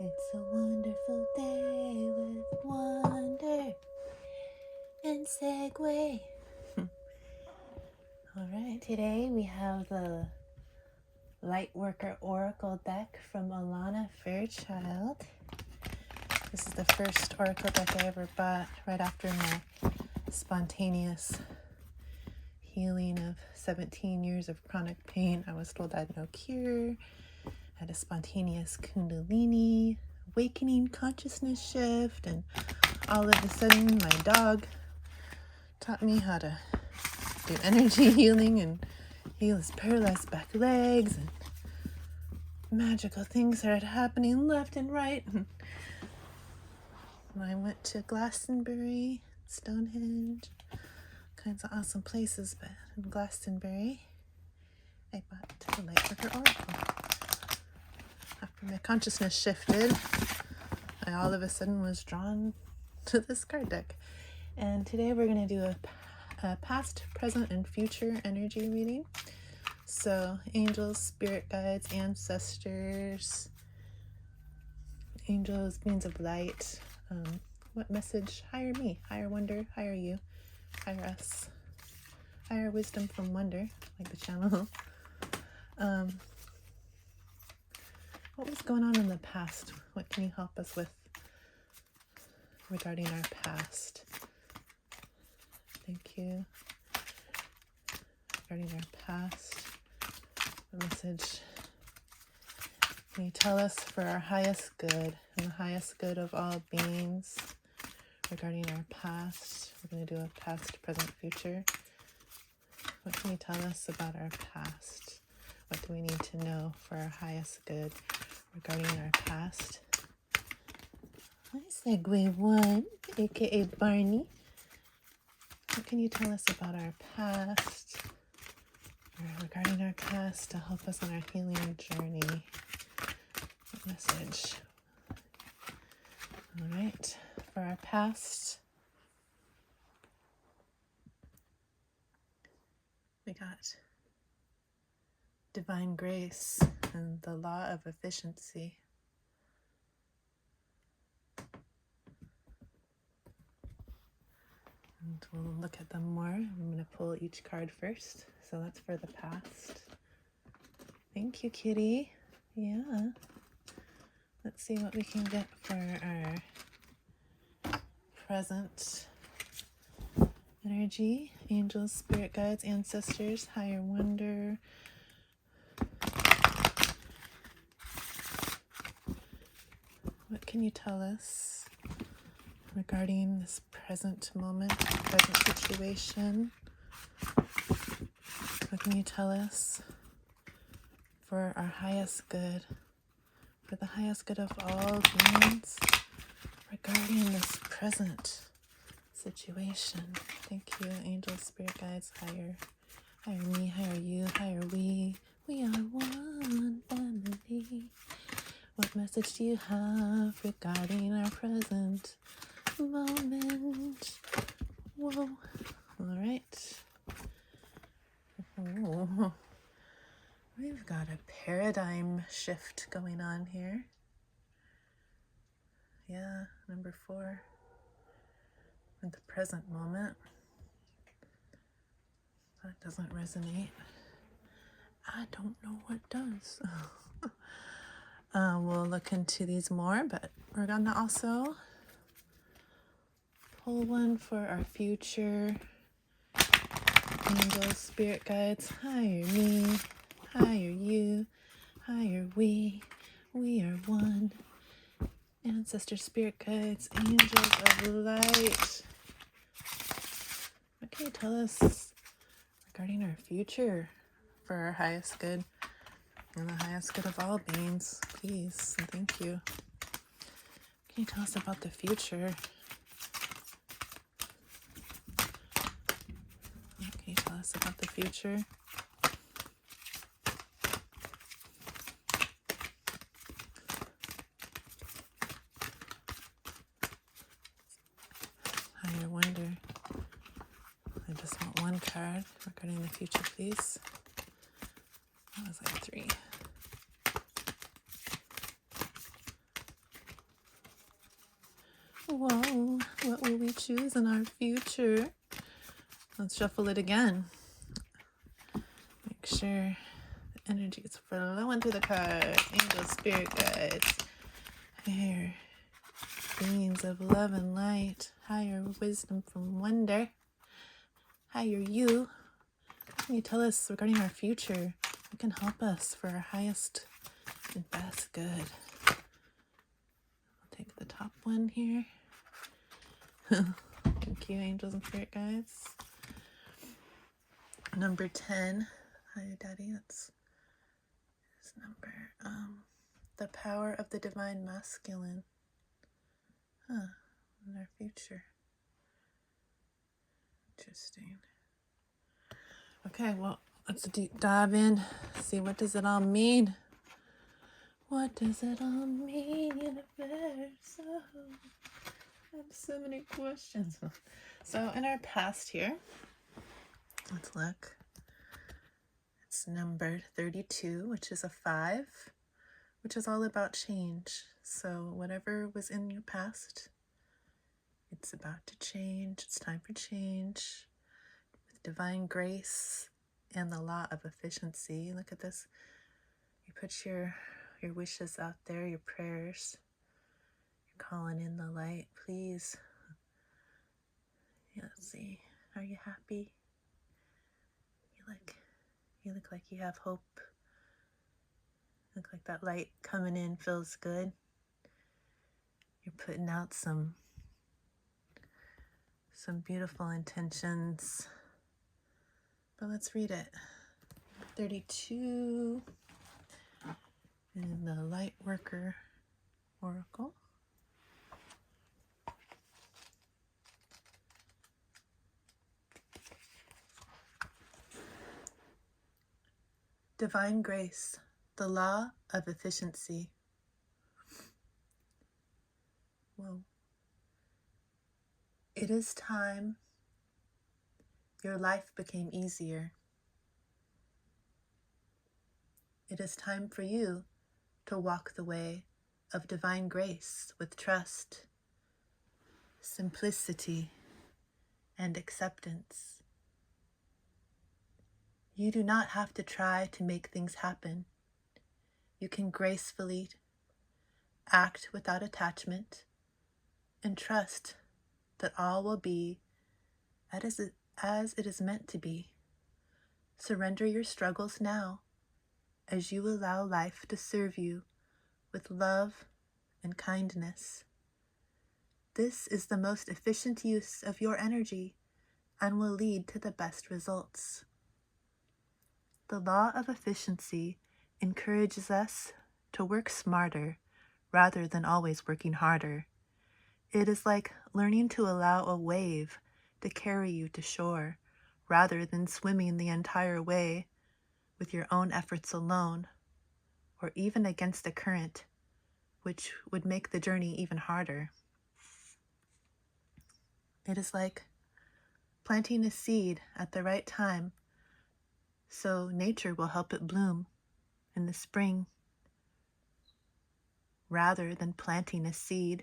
It's a wonderful day with wonder and segue. Alright, today we have the Lightworker Oracle deck from Alana Fairchild. This is the first oracle deck I ever bought right after my spontaneous healing of 17 years of chronic pain. I was told I had no cure. I had a spontaneous kundalini awakening consciousness shift, and all of a sudden my dog taught me how to do energy healing and heal his paralyzed back legs, and magical things started happening left and right. I went to Glastonbury, Stonehenge, kinds of awesome places, but in Glastonbury I bought the Lightworker Oracle. After my consciousness shifted, I all of a sudden was drawn to this card deck. And today we're going to do a past, present, and future energy reading. So angels, spirit guides, ancestors, angels, beings of light. What message? Higher me, higher wonder, higher you, higher us, higher wisdom from wonder, like the channel. What was going on in the past? What can you help us with regarding our past? Thank you. Regarding our past, the message. Can you tell us for our highest good and the highest good of all beings regarding our past? We're going to do a past, present, future. What can you tell us about our past? What do we need to know for our highest good regarding our past? Hi, Segue1, aka Barney. What can you tell us about our past or regarding our past to help us on our healing journey? What message? All right, for our past, we got divine grace and the law of efficiency. And we'll look at them more. I'm going to pull each card first. So that's for the past. Thank you, kitty. Yeah. Let's see what we can get for our present energy. Angels, spirit guides, ancestors, higher wonder. What can you tell us regarding this present moment, present situation? What can you tell us for our highest good, for the highest good of all beings regarding this present situation? Thank you, angels, spirit guides, higher me, higher you, higher we. We are one family. What message do you have regarding our present moment? Whoa. All right. Oh. We've got a paradigm shift going on here. Yeah, number 4. At the present moment. That doesn't resonate. I don't know what does. We'll look into these more, but we're going to also pull one for our future. Angels, spirit guides, higher me, higher you, higher we. We are one. Ancestors, spirit guides, angels of light. What can you tell us regarding our future for our highest good and the highest good of all beings? Please and thank you. Can you tell us about the future? What can you tell us about the future? Higher wonder. I just want one card regarding the future, please. That was like 3. Whoa, what will we choose in our future? Let's shuffle it again. Make sure the energy is flowing through the cards. Angels, spirit guides, higher beings of love and light, higher wisdom from wonder, higher you. What can you tell us regarding our future? What can help us for our highest and best good? I'll take the top one here. Thank you, angels and spirit guides. Number 10. Hi, Daddy. That's his number. The power of the divine masculine. In our future. Interesting. Okay, well, let's deep dive in. See, what does it all mean? What does it all mean, universe? Oh, I have so many questions. So, in our past here, let's look. It's numbered 32, which is a 5, which is all about change. So, whatever was in your past, it's about to change. It's time for change. With divine grace and the law of efficiency. Look at this. You put your wishes out there, your prayers. You're calling in the light. Please. Yeah, let's see. Are you happy? You look like you have hope. Look like that light coming in feels good. You're putting out some beautiful intentions. But let's read it. 32 in the Lightworker Oracle. Divine grace, the law of efficiency. Whoa. It is time your life became easier. It is time for you to walk the way of divine grace with trust, simplicity, and acceptance. You do not have to try to make things happen. You can gracefully act without attachment and trust that all will be as it is meant to be. Surrender your struggles now as you allow life to serve you with love and kindness. This is the most efficient use of your energy and will lead to the best results. The law of efficiency encourages us to work smarter rather than always working harder. It is like learning to allow a wave to carry you to shore rather than swimming the entire way with your own efforts alone, or even against the current, which would make the journey even harder. It is like planting a seed at the right time so nature will help it bloom in the spring, rather than planting a seed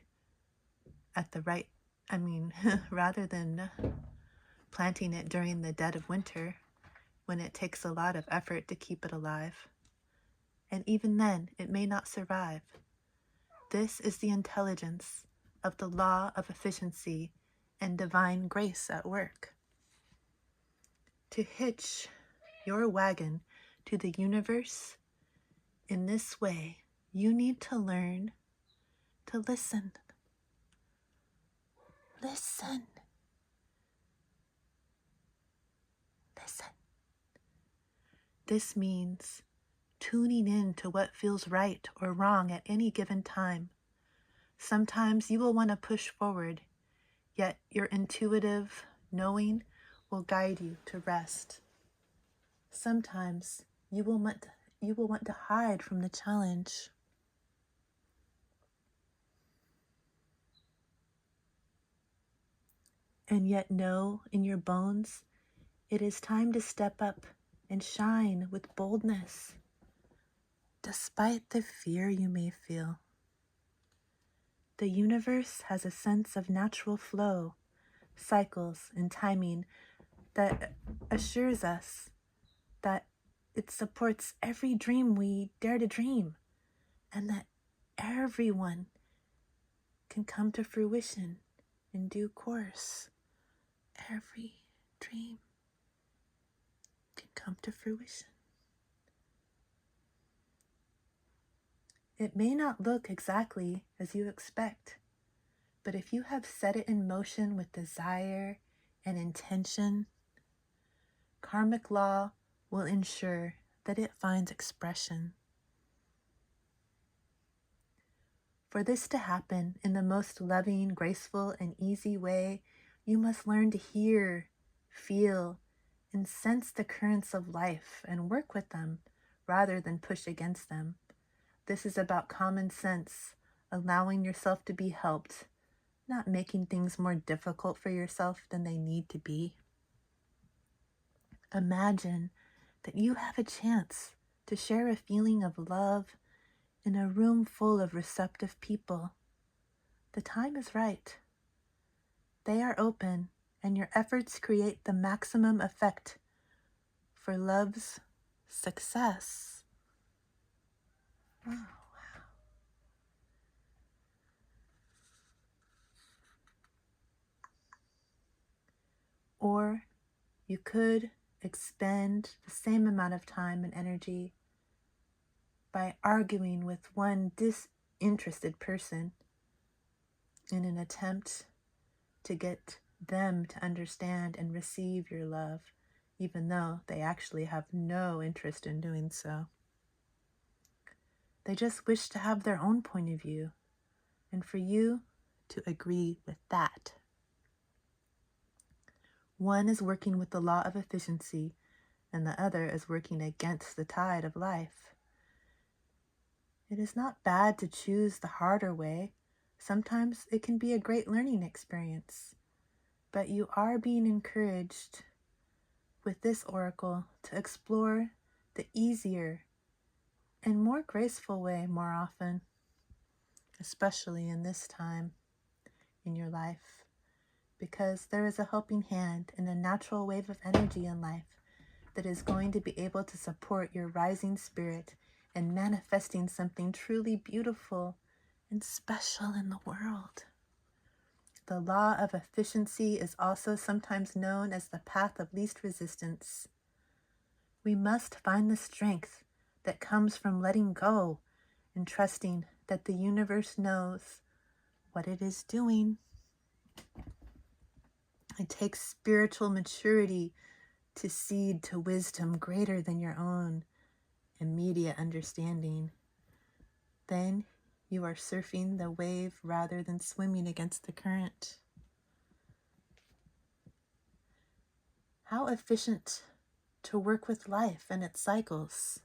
rather than planting it during the dead of winter when it takes a lot of effort to keep it alive. And even then, it may not survive. This is the intelligence of the law of efficiency and divine grace at work. To hitch your wagon to the universe in this way, you need to learn to listen. Listen. Listen. This means tuning in to what feels right or wrong at any given time. Sometimes you will want to push forward, yet your intuitive knowing will guide you to rest. Sometimes you will want to hide from the challenge. And yet know in your bones, it is time to step up and shine with boldness, despite the fear you may feel. The universe has a sense of natural flow, cycles, and timing that assures us that it supports every dream we dare to dream, and that everyone can come to fruition in due course. Every dream can come to fruition. It may not look exactly as you expect, but if you have set it in motion with desire and intention, karmic law will ensure that it finds expression. For this to happen in the most loving, graceful, and easy way, you must learn to hear, feel, and sense the currents of life and work with them rather than push against them. This is about common sense, allowing yourself to be helped, not making things more difficult for yourself than they need to be. Imagine that you have a chance to share a feeling of love in a room full of receptive people. The time is right. They are open, and your efforts create the maximum effect for love's success. Wow. Or you could expend the same amount of time and energy by arguing with one disinterested person in an attempt to get them to understand and receive your love, even though they actually have no interest in doing so. They just wish to have their own point of view, and for you to agree with that. One is working with the law of efficiency, and the other is working against the tide of life. It is not bad to choose the harder way. Sometimes it can be a great learning experience. But you are being encouraged with this oracle to explore the easier and more graceful way more often, especially in this time in your life, because there is a helping hand and a natural wave of energy in life that is going to be able to support your rising spirit and manifesting something truly beautiful and special in the world. The law of efficiency is also sometimes known as the path of least resistance. We must find the strength that comes from letting go and trusting that the universe knows what it is doing. It takes spiritual maturity to cede to wisdom greater than your own immediate understanding. Then you are surfing the wave rather than swimming against the current. How efficient to work with life and its cycles,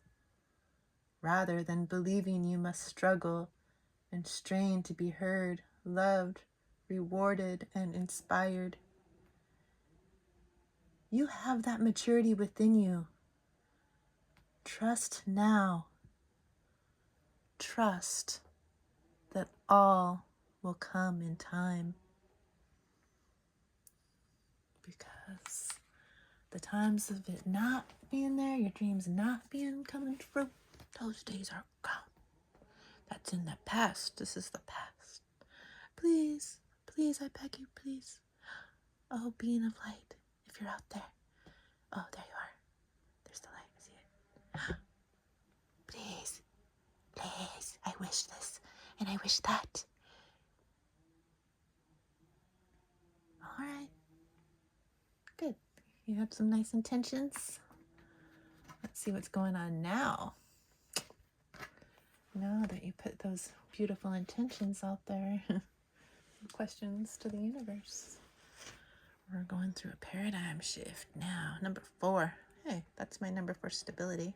rather than believing you must struggle and strain to be heard, loved, rewarded, and inspired. You have that maturity within you. Trust now. Trust that all will come in time. Because the times of it not being there, your dreams not being coming true, those days are gone. That's in the past. This is the past. Please, please, I beg you, please. Oh, being of light, if you're out there. Oh, there you are. There's the light. I see it. Please, please, I wish this and I wish that. All right. Good. You have some nice intentions. Let's see what's going on now. Now that you put those beautiful intentions out there, questions to the universe. We're going through a paradigm shift now. Number 4. Hey, that's my number for stability.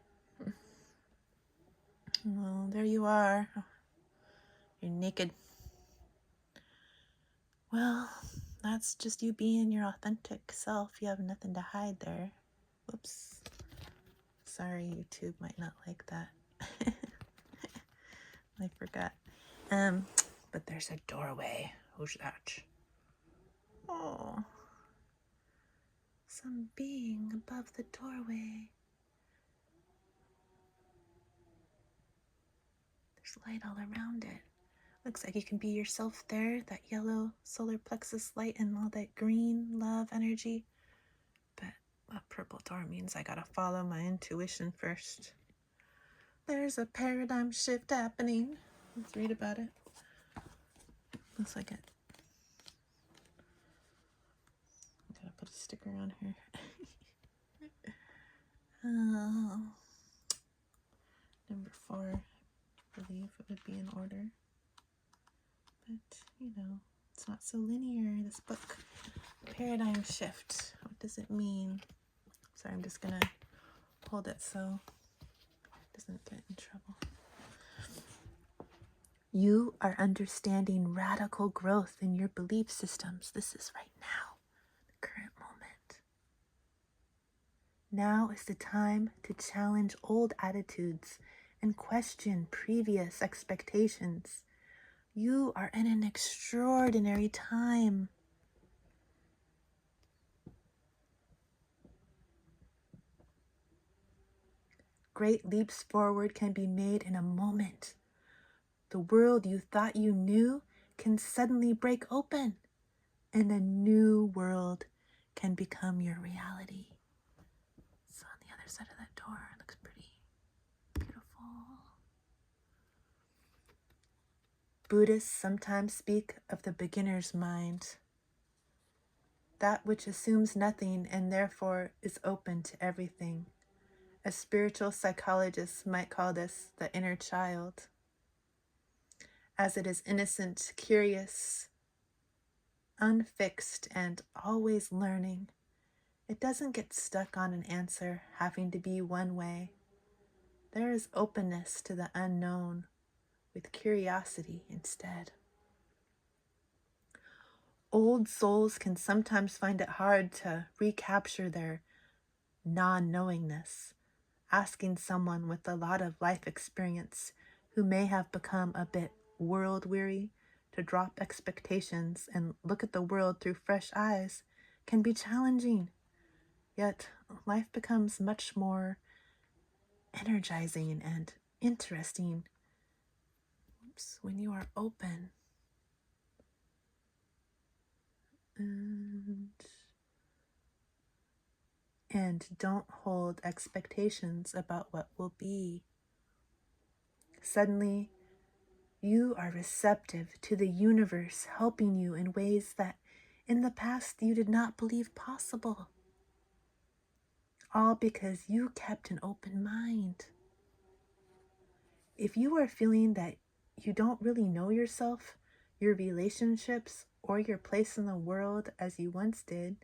Well, there you are. You're naked. Well, that's just you being your authentic self. You have nothing to hide there. Whoops. Sorry, YouTube might not like that. I forgot. But there there's a doorway. Who's that? Oh, some being above the doorway. There's light all around it. Looks like you can be yourself there, that yellow solar plexus light and all that green love energy. But that purple door means I gotta follow my intuition first. There's a paradigm shift happening. Let's read about it. Looks like it. I gotta put a sticker on here. Number 4, I believe it would be in order. But, you know, it's not so linear, this book. Paradigm shift. What does it mean? Sorry, I'm just gonna hold it so it doesn't get in trouble. You are understanding radical growth in your belief systems. This is right now, the current moment. Now is the time to challenge old attitudes and question previous expectations. You are in an extraordinary time. Great leaps forward can be made in a moment. The world you thought you knew can suddenly break open, and a new world can become your reality. It's on the other side of that door. It looks pretty beautiful. Buddhists sometimes speak of the beginner's mind, that which assumes nothing and therefore is open to everything. A spiritual psychologist might call this the inner child, as it is innocent, curious, unfixed, and always learning. It doesn't get stuck on an answer having to be one way. There is openness to the unknown with curiosity instead. Old souls can sometimes find it hard to recapture their non-knowingness, asking someone with a lot of life experience who may have become a bit world-weary to drop expectations and look at the world through fresh eyes can be challenging. Yet life becomes much more energizing and interesting when you are open and don't hold expectations about what will be. Suddenly, you are receptive to the universe helping you in ways that in the past you did not believe possible. All because you kept an open mind. If you are feeling that you don't really know yourself, your relationships, or your place in the world as you once did,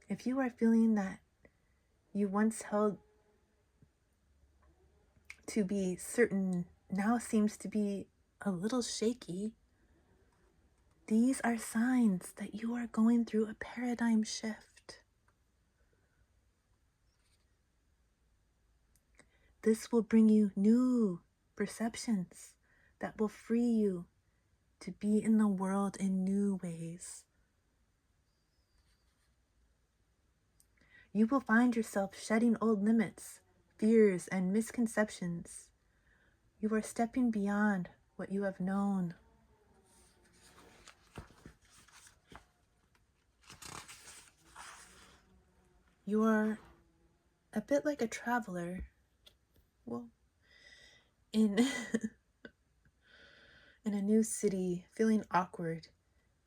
if you are feeling that you once held to be certain now seems to be a little shaky, these are signs that you are going through a paradigm shift. This will bring you new perceptions that will free you to be in the world in new ways. You will find yourself shedding old limits, fears, and misconceptions. You are stepping beyond what you have known. You are a bit like a traveler. Well, in a new city, feeling awkward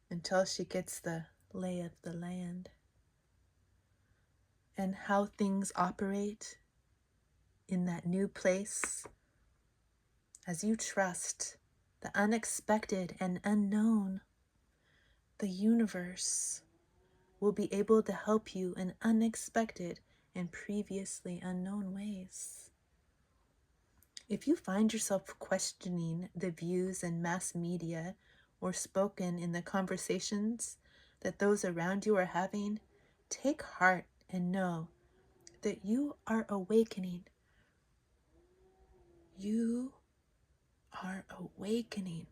until she gets the lay of the land and how things operate in that new place. As you trust the unexpected and unknown, the universe will be able to help you in unexpected and previously unknown ways. If you find yourself questioning the views in mass media or spoken in the conversations that those around you are having, take heart and know that you are awakening. You are awakening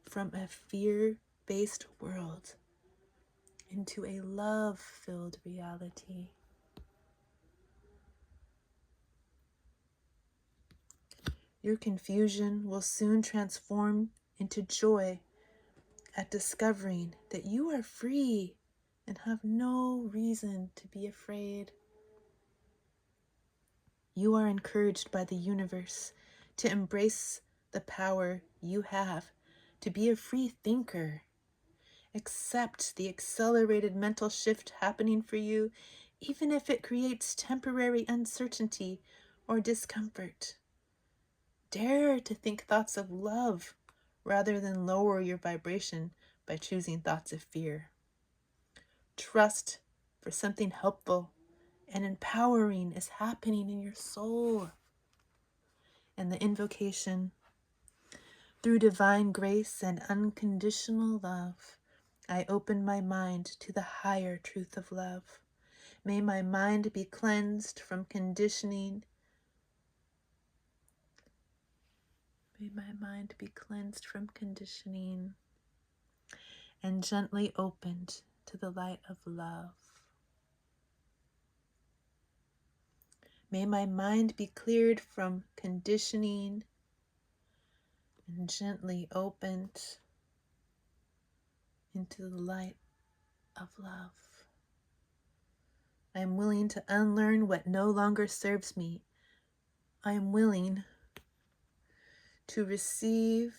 from a fear-based world into a love-filled reality. Your confusion will soon transform into joy at discovering that you are free and have no reason to be afraid. You are encouraged by the universe to embrace the power you have to be a free thinker. Accept the accelerated mental shift happening for you, even if it creates temporary uncertainty or discomfort. Dare to think thoughts of love rather than lower your vibration by choosing thoughts of fear. Trust for something helpful and empowering is happening in your soul. And the invocation: through divine grace and unconditional love, I open my mind to the higher truth of love. May my mind be cleansed from conditioning. May my mind be cleansed from conditioning and gently opened to the light of love. May my mind be cleared from conditioning and gently opened into the light of love. I am willing to unlearn what no longer serves me. I am willing to receive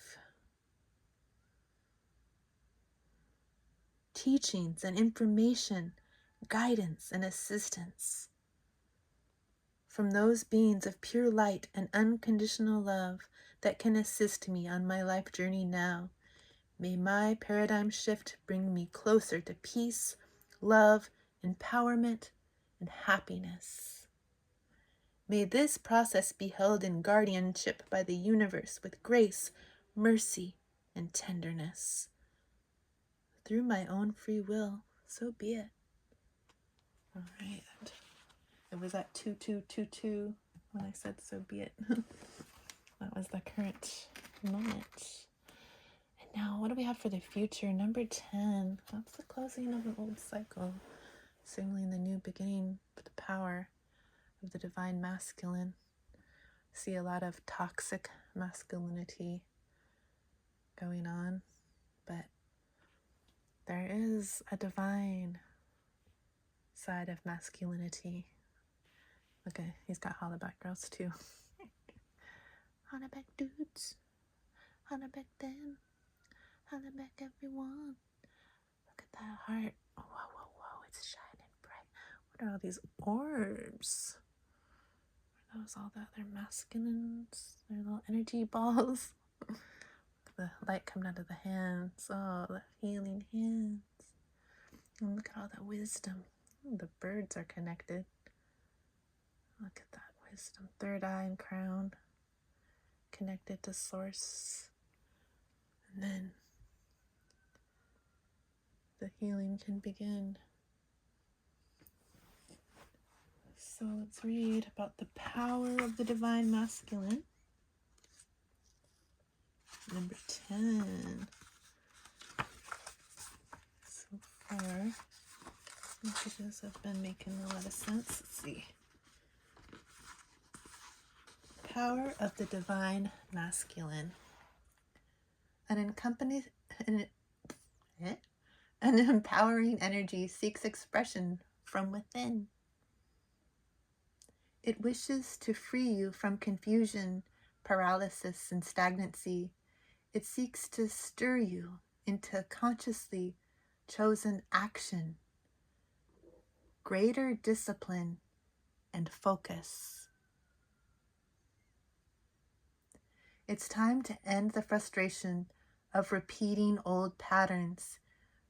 teachings and information, guidance and assistance from those beings of pure light and unconditional love that can assist me on my life journey now. May my paradigm shift bring me closer to peace, love, empowerment, and happiness. May this process be held in guardianship by the universe with grace, mercy, and tenderness. Through my own free will, so be it. All right. It was at 2222 when I said so be it. That was the current moment. And now, what do we have for the future? Number 10. That's the closing of an old cycle, signaling the new beginning with the power of the divine masculine. See a lot of toxic masculinity going on, but there is a divine side of masculinity. Okay, he's got hollaback girls too. Hollaback dudes, hollaback them, hollaback everyone. Look at that heart. Oh, whoa, whoa, whoa, it's shining bright. What are all these orbs? Are those all the other masculines? Their little energy balls. Look at the light coming out of the hands. Oh, the healing hands. And look at all that wisdom. Oh, the birds are connected. Look at that wisdom. Third eye and crown connected to source. And then the healing can begin. So let's read about the power of the divine masculine. Number 10. So far, messages have been making a lot of sense. Let's see. Power of the divine masculine. An empowering energy seeks expression from within. It wishes to free you from confusion, paralysis, and stagnancy. It seeks to stir you into consciously chosen action, greater discipline, and focus. It's time to end the frustration of repeating old patterns.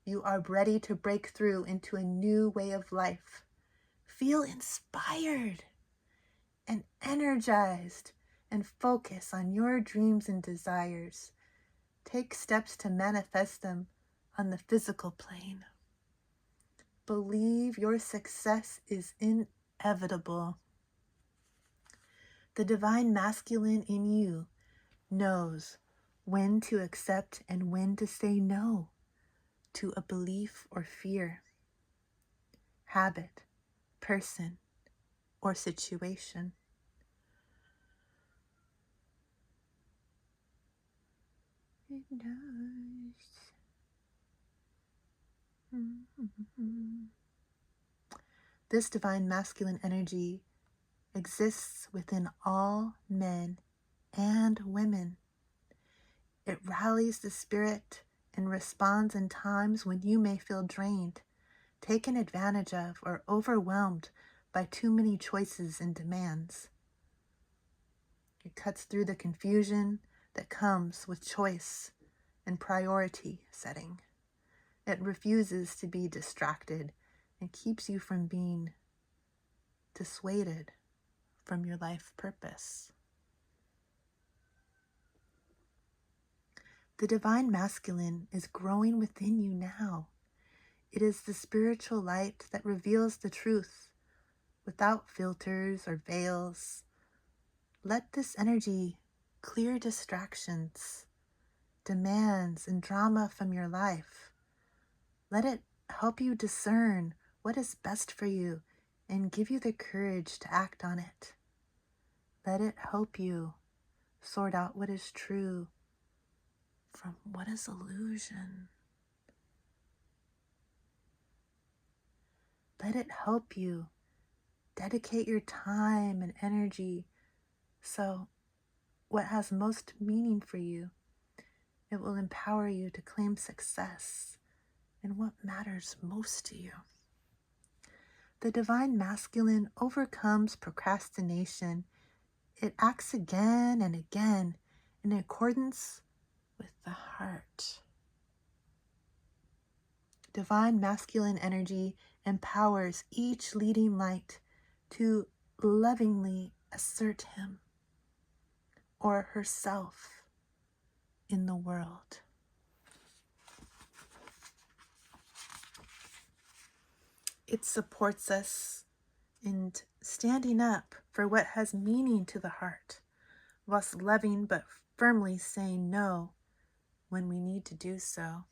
You are ready to break through into a new way of life. Feel inspired and energized and focus on your dreams and desires. Take steps to manifest them on the physical plane. Believe your success is inevitable. The divine masculine in you knows when to accept and when to say no to a belief or fear, habit, person, or situation. It does. This divine masculine energy exists within all men and women. It rallies the spirit and responds in times when you may feel drained, taken advantage of, or overwhelmed by too many choices and demands. It cuts through the confusion that comes with choice and priority setting. It refuses to be distracted and keeps you from being dissuaded from your life purpose. The divine masculine is growing within you now. It is the spiritual light that reveals the truth without filters or veils. Let this energy clear distractions, demands, and drama from your life. Let it help you discern what is best for you and give you the courage to act on it. Let it help you sort out what is true from what is illusion. Let it help you dedicate your time and energy so what has most meaning for you, it will empower you to claim success in what matters most to you. The divine masculine overcomes procrastination. It acts again and again in accordance with the heart. Divine masculine energy empowers each leading light to lovingly assert him or herself in the world. It supports us in standing up for what has meaning to the heart, whilst loving but firmly saying no when we need to do so.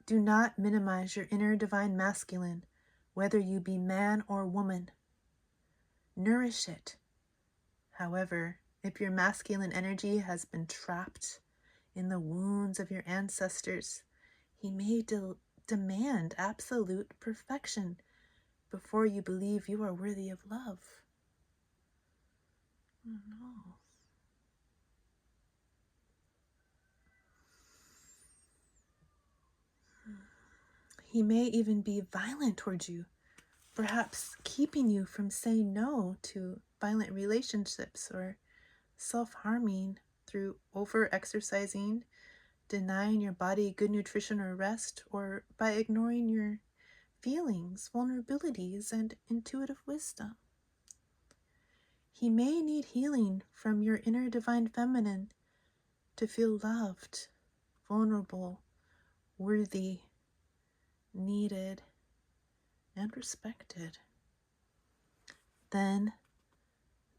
Do not minimize your inner divine masculine, whether you be man or woman. Nourish it. However, if your masculine energy has been trapped in the wounds of your ancestors, he may demand absolute perfection before you believe you are worthy of love. Oh no. He may even be violent towards you, perhaps keeping you from saying no to violent relationships or self-harming through over-exercising, denying your body good nutrition or rest, or by ignoring your feelings, vulnerabilities, and intuitive wisdom. He may need healing from your inner divine feminine to feel loved, vulnerable, worthy, needed, and respected. Then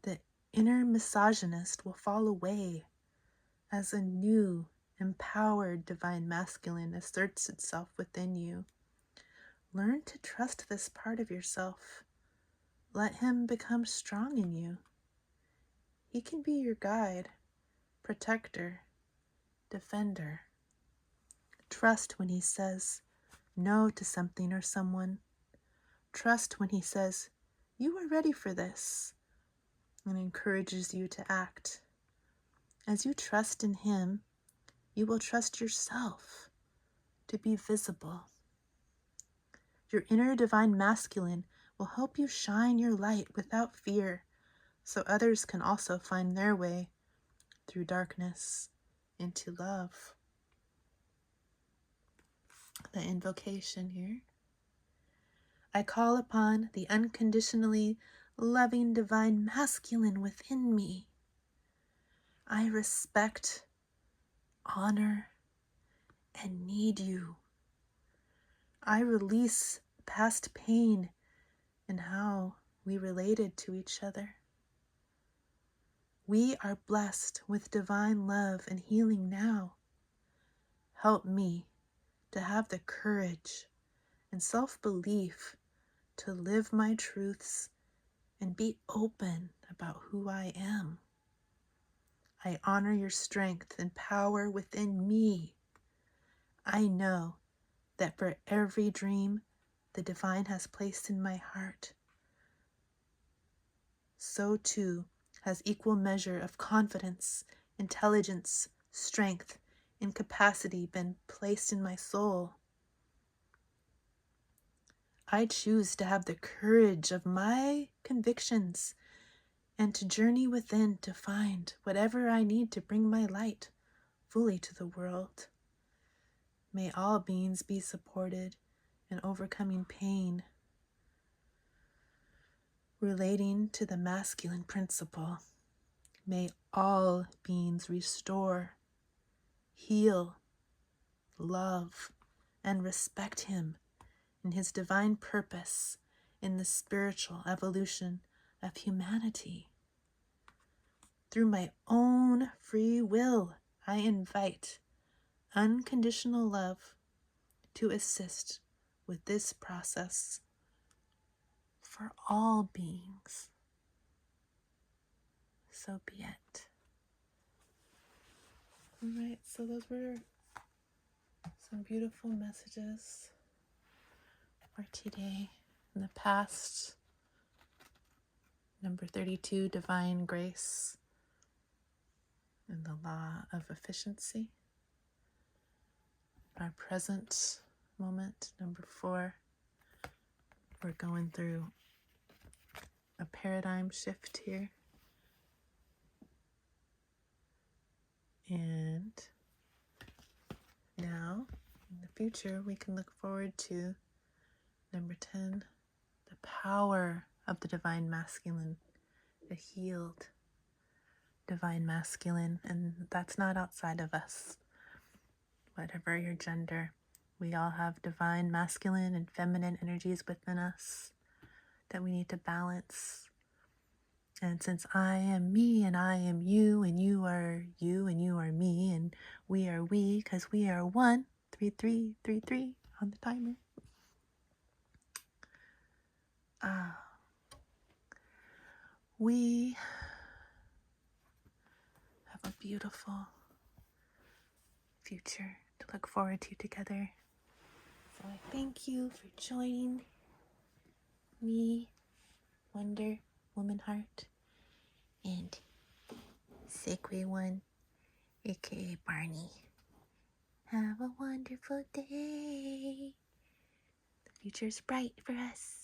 the inner misogynist will fall away as a new, empowered divine masculine asserts itself within you. Learn to trust this part of yourself. Let him become strong in you. He can be your guide, protector, defender. Trust when he says no to something or someone. Trust when he says, "You are ready for this," and encourages you to act. As you trust in him, you will trust yourself to be visible. Your inner divine masculine will help you shine your light without fear, so others can also find their way through darkness into love. The invocation here. I call upon the unconditionally loving divine masculine within me. I respect, honor, and need you. I release past pain and how we related to each other. We are blessed with divine love and healing now. Help me to have the courage and self-belief to live my truths and be open about who I am. I honor your strength and power within me. I know that for every dream the divine has placed in my heart, so too has equal measure of confidence, intelligence, strength, and capacity been placed in my soul. I choose to have the courage of my convictions and to journey within to find whatever I need to bring my light fully to the world. May all beings be supported in overcoming pain relating to the masculine principle. May all beings restore, heal, love, and respect him in his divine purpose in the spiritual evolution of humanity. Through my own free will, I invite unconditional love to assist with this process for all beings. So be it. All right, so those were some beautiful messages for today. In the past, number 32, divine grace and the law of efficiency. Our present moment, number 4, we're going through a paradigm shift here. And now, in the future, we can look forward to number 10, the power of the divine masculine, the healed divine masculine, and that's not outside of us. Whatever your gender, we all have divine masculine and feminine energies within us that we need to balance. And since I am me and I am you and you are you and you are me and we are we, because we are 1, 3, 3, 3, 3 on the timer. We have a beautiful future to look forward to together. So I thank you for joining me, Wonder Woman Heart, and Segue1, aka Barney. Have a wonderful day. The future's bright for us.